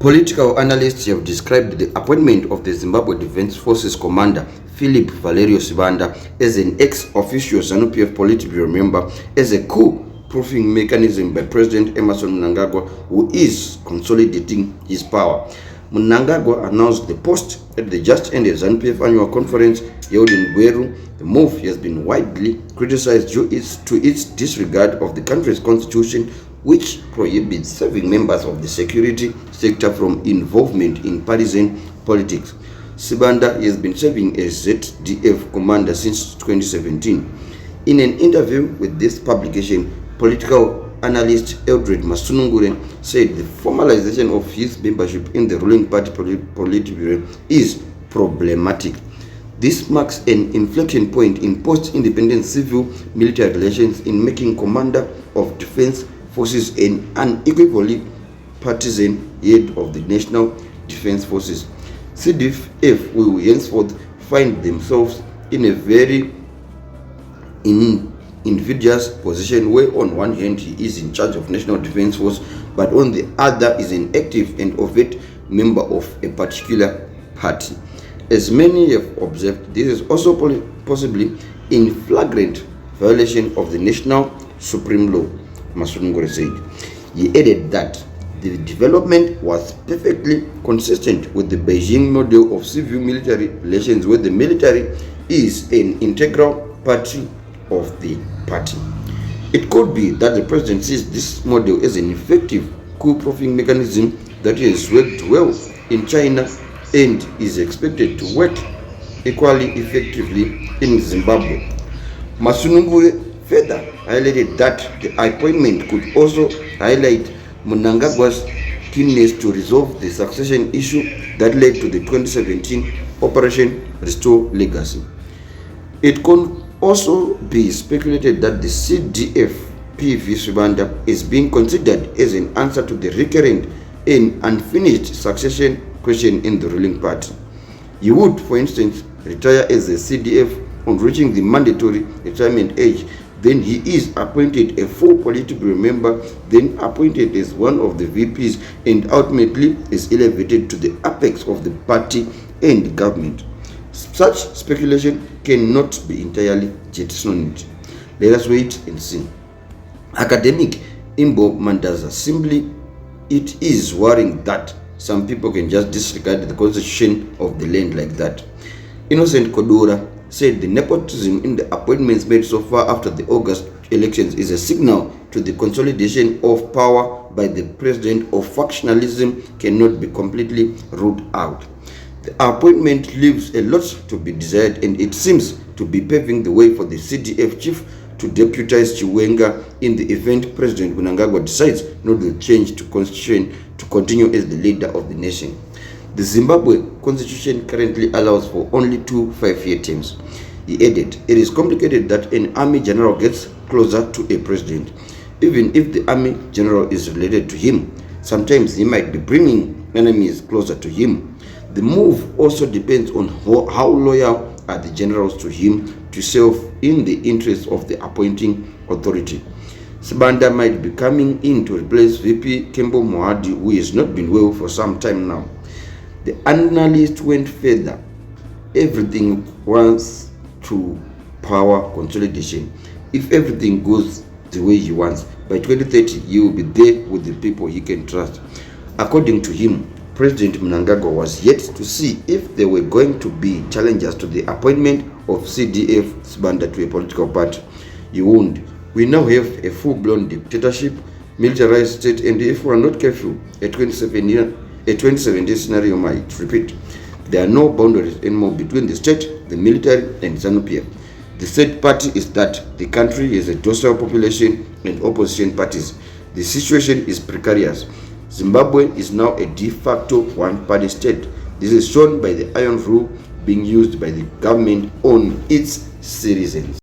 Political analysts have described the appointment of the Zimbabwe Defense Forces Commander Philip Valerio Sibanda as an ex-officio Zanu-PF Politburo member as a coup-proofing mechanism by President Emerson Mnangagwa, who is consolidating his power. Mnangagwa announced the post at the just-ended Zanu-PF annual conference held in Gweru. The move has been widely criticized due to its disregard of the country's constitution, which prohibits serving members of the security sector from involvement in partisan politics. Sibanda has been serving as ZDF commander since 2017. In an interview with this publication, political analyst Eldred Masunungure said the formalization of his membership in the ruling party Politburo is problematic. This marks an inflection point in post-independent civil-military relations in making commander of defense forces an unequivocally partisan head of the National Defense Forces. CDF will henceforth find themselves in a very invidious position where on one hand he is in charge of National Defense Force, but on the other is an active and overt member of a particular party. As many have observed, this is also possibly in flagrant violation of the national supreme law, Masunungure said. He added that the development was perfectly consistent with the Beijing model of civil-military relations, where the military is an integral part of the party. It could be that the president sees this model as an effective coup-proofing mechanism that has worked well in China and is expected to work equally effectively in Zimbabwe. Masunungure further highlighted that the appointment could also highlight Mnangagwa's keenness to resolve the succession issue that led to the 2017 Operation Restore Legacy. It can also be speculated that the CDF PV Sibanda is being considered as an answer to the recurrent and unfinished succession question in the ruling party. He would, for instance, retire as a CDF on reaching the mandatory retirement age. Then he is appointed a full Politburo member, then appointed as one of the VPs, and ultimately is elevated to the apex of the party and government. Such speculation cannot be entirely jettisoned. Let us wait and see. Academic Imbo Mandaza, simply it is worrying that some people can just disregard the constitution of the land like that. Innocent Kodora said the nepotism in the appointments made so far after the August elections is a signal to the consolidation of power by the president of factionalism cannot be completely ruled out. The appointment leaves a lot to be desired, and it seems to be paving the way for the CDF chief to deputize Chiwenga in the event President Mnangagwa decides not to change the constitution to continue as the leader of the nation. The Zimbabwe constitution currently allows for only 2 5-year terms. He added, it is complicated that an army general gets closer to a president. Even if the army general is related to him, sometimes he might be bringing enemies closer to him. The move also depends on how loyal are the generals to him to serve in the interest of the appointing authority. Sibanda might be coming in to replace VP Kembo Mohadi, who has not been well for some time now. The analyst went further. Everything wants to power consolidation. If everything goes the way he wants, by 2030 he will be there with the people he can trust. According to him, President Mnangagwa was yet to see if there were going to be challenges to the appointment of CDF Sibanda to a political party. He warned, we now have a full-blown dictatorship, militarized state, and if we are not careful, a 2017 scenario might repeat. There are no boundaries anymore between the state, the military, and Zanu-PF. The third party is that the country has a docile population and opposition parties. The situation is precarious. Zimbabwe is now a de facto one-party state. This is shown by the iron rule being used by the government on its citizens.